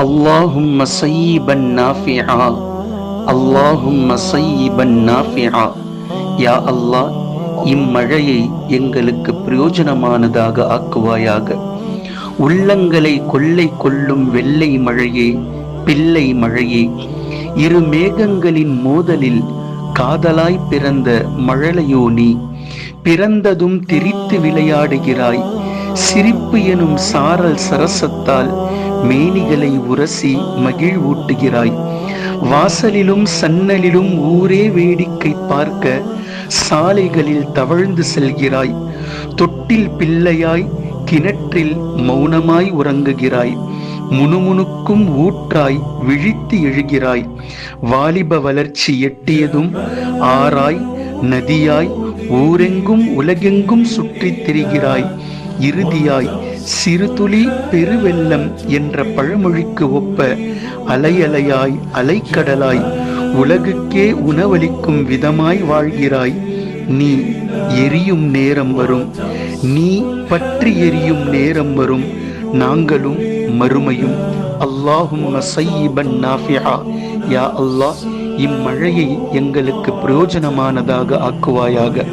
அல்லாஹும்ம ஸய்யிபன் நாஃபிஆ, அல்லாஹும்ம ஸய்யிபன் நாஃபிஆ. யா அல்லாஹ், இம்மழையை எங்களுக்கு பிரயோஜனமானதாக ஆக்குவாயாக. உள்ளங்களை கொள்ளை கொள்ளும் வெள்ளை மழையே, பிள்ளை மழையே, இரு மேகங்களின் மோதலில் காதலாய் பிறந்த மழலையோ நீ. பிறந்ததும் திரித்து விளையாடுகிறாய், சிரிப்பு எனும் சாரல் சரசத்தால் மேனிகளை உரசி மகிழ்வூட்டுகிறாய். வாசலிலும் சன்னலிலும் ஊரே வேடிக்கை பார்க்க சாலைகளில் தவழ்ந்து செல்கிறாய். தொட்டில் பிள்ளையாய் கிணற்றில் மௌனமாய் உறங்குகிறாய். முணுமுணுக்கும் ஊற்றாய் விழித்து எழுகிறாய். வாலிப வளர்ச்சி எட்டியதும் ஆறாய் நதியாய் ஊரெங்கும் உலகெங்கும் சுற்றித் திரிகிறாய். இறுதியாய் சிறுதுளி பெருவெள்ளம் என்ற பழமொழிக்கு ஒப்ப அலையலையாய் அலைக்கடலாய் உலகுக்கே உணவளிக்கும் விதமாய் வாழ்கிறாய். நீ எரியும் நேரம் வரும், நீ பற்றி எரியும் நேரம் வரும், நாங்களும் மறுமையும். அல்லாஹும்ம ஸய்யிபன் நாஃபிஆ. யா அல்லாஹ், இம்மழையை எங்களுக்கு பிரயோஜனமானதாக ஆக்குவாயாக.